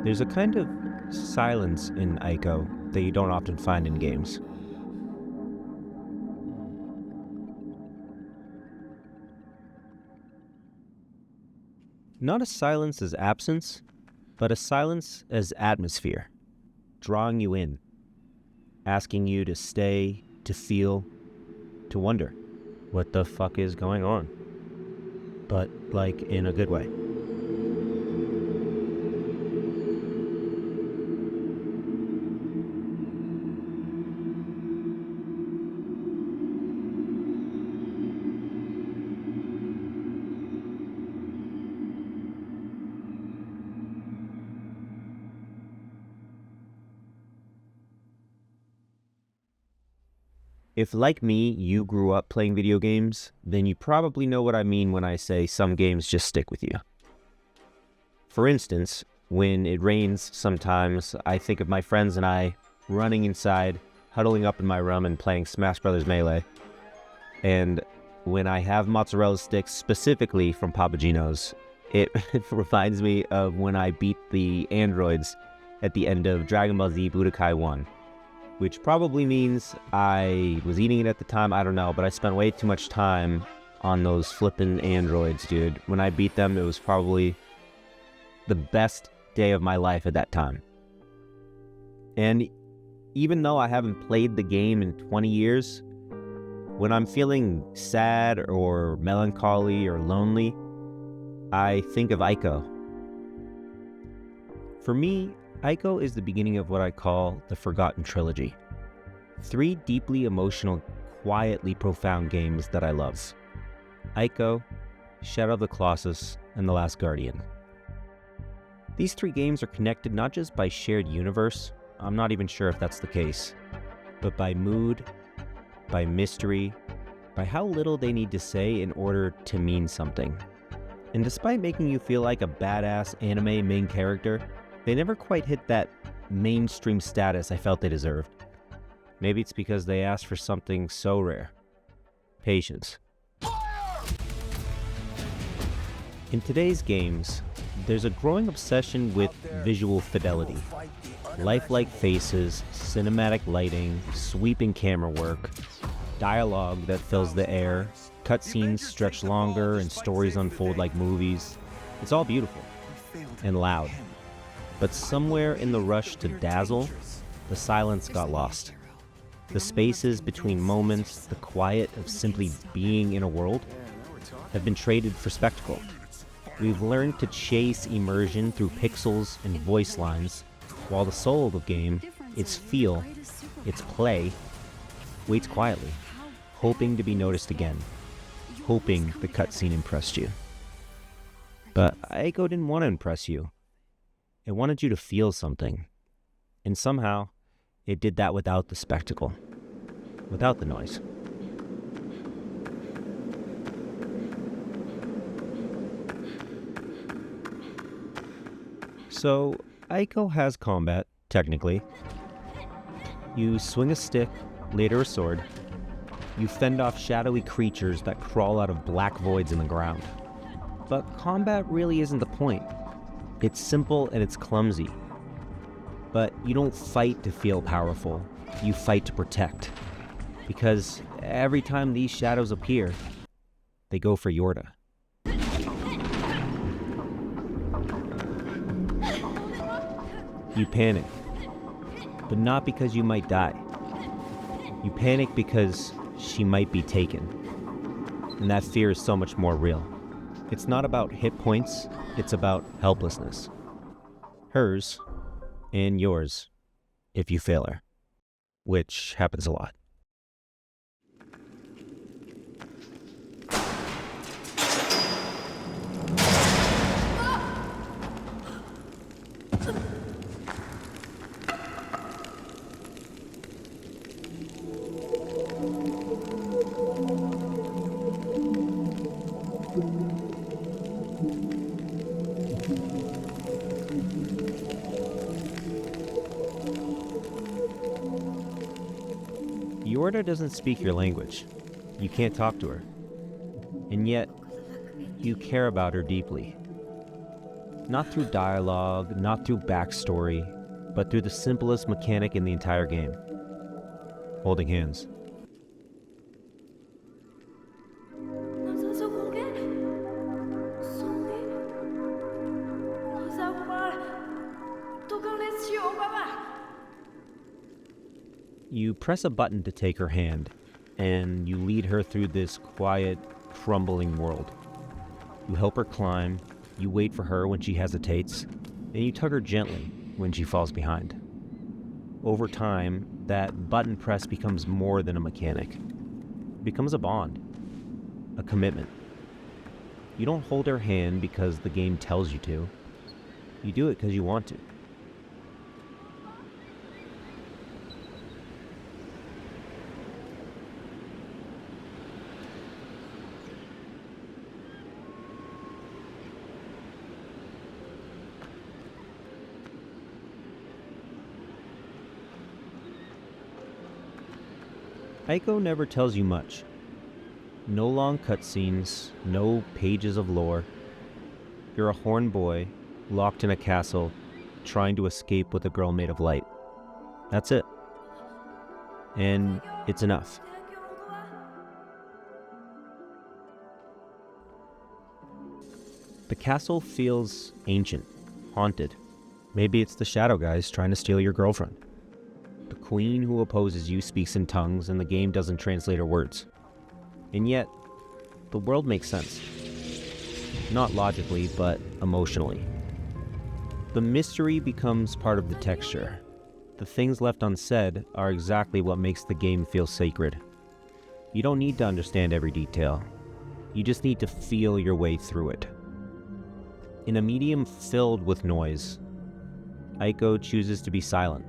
There's a kind of silence in ICO that you don't often find in games. Not a silence as absence, but a silence as atmosphere, drawing you in, asking you to stay, to feel, to wonder what the fuck is going on. But, like, in a good way. If, like me, you grew up playing video games, then you probably know what I mean when I say some games just stick with you. For instance, when it rains sometimes, I think of my friends and I running inside, huddling up in my room and playing Smash Bros. Melee. And when I have mozzarella sticks, specifically from Papa Gino's, it reminds me of when I beat the androids at the end of Dragon Ball Z Budokai 1. Which probably means I was eating it at the time, I don't know, but I spent way too much time on those flippin' androids, dude. When I beat them, it was probably the best day of my life at that time. And even though I haven't played the game in 20 years, when I'm feeling sad or melancholy or lonely, I think of ICO. For me, ICO is the beginning of what I call the Forgotten Trilogy. 3 deeply emotional, quietly profound games that I love. ICO, Shadow of the Colossus, and The Last Guardian. These 3 games are connected not just by shared universe, I'm not even sure if that's the case, but by mood, by mystery, by how little they need to say in order to mean something. And despite making you feel like a badass anime main character, they never quite hit that mainstream status I felt they deserved. Maybe it's because they asked for something so rare. Patience. In today's games, there's a growing obsession with visual fidelity. Lifelike faces, cinematic lighting, sweeping camera work, dialogue that fills the air, cutscenes stretch longer and stories unfold like movies. It's all beautiful and loud. But somewhere in the rush to dazzle, the silence got lost. The spaces between moments, the quiet of simply being in a world, have been traded for spectacle. We've learned to chase immersion through pixels and voice lines, while the soul of the game, its feel, its play, waits quietly, hoping to be noticed again, hoping the cutscene impressed you. But ICO didn't want to impress you. It wanted you to feel something. And somehow, it did that without the spectacle, without the noise. So, ICO has combat, technically. You swing a stick, later a sword. You fend off shadowy creatures that crawl out of black voids in the ground. But combat really isn't the point. It's simple and it's clumsy. But you don't fight to feel powerful. You fight to protect. Because every time these shadows appear, they go for Yorda. You panic. But not because you might die. You panic because she might be taken. And that fear is so much more real. It's not about hit points, it's about helplessness. Hers, and yours, if you fail her. Which happens a lot. Yorda doesn't speak your language. You can't talk to her. And yet, you care about her deeply. Not through dialogue, not through backstory, but through the simplest mechanic in the entire game: holding hands. You press a button to take her hand, and you lead her through this quiet, crumbling world. You help her climb, you wait for her when she hesitates, and you tug her gently when she falls behind. Over time, that button press becomes more than a mechanic. It becomes a bond, a commitment. You don't hold her hand because the game tells you to. You do it because you want to. ICO never tells you much. No long cutscenes, no pages of lore. You're a horned boy, locked in a castle, trying to escape with a girl made of light. That's it. And it's enough. The castle feels ancient, haunted. Maybe it's the shadow guys trying to steal your girlfriend. The queen who opposes you speaks in tongues and the game doesn't translate her words. And yet, the world makes sense. Not logically, but emotionally. The mystery becomes part of the texture. The things left unsaid are exactly what makes the game feel sacred. You don't need to understand every detail. You just need to feel your way through it. In a medium filled with noise, ICO chooses to be silent.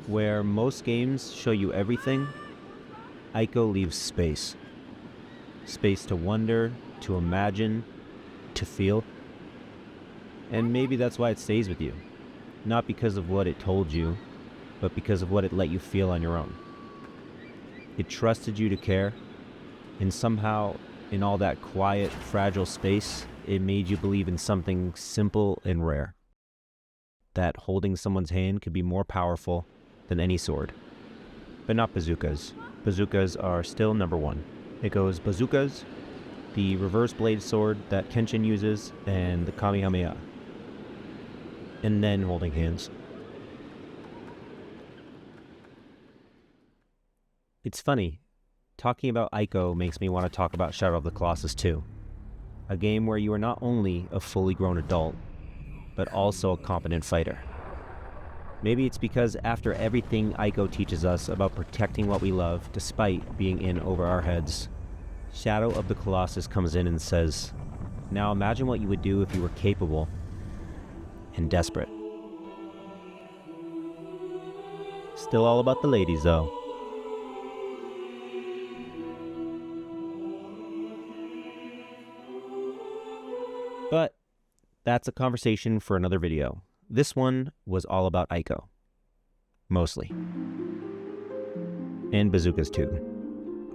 Where most games show you everything, ICO leaves space. Space to wonder, to imagine, to feel. And maybe that's why it stays with you. Not because of what it told you, but because of what it let you feel on your own. It trusted you to care, and somehow, in all that quiet, fragile space, it made you believe in something simple and rare. That holding someone's hand could be more powerful than any sword. But not bazookas. Bazookas are still number one. It goes bazookas, the reverse blade sword that Kenshin uses, and the Kamehameha. And then holding hands. It's funny. Talking about ICO makes me want to talk about Shadow of the Colossus too. A game where you are not only a fully grown adult, but also a competent fighter. Maybe it's because after everything ICO teaches us about protecting what we love, despite being in over our heads, Shadow of the Colossus comes in and says, now imagine what you would do if you were capable and desperate. Still all about the ladies, though. But that's a conversation for another video. This one was all about ICO. Mostly. And bazookas too.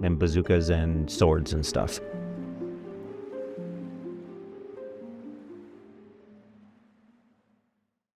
And bazookas and swords and stuff.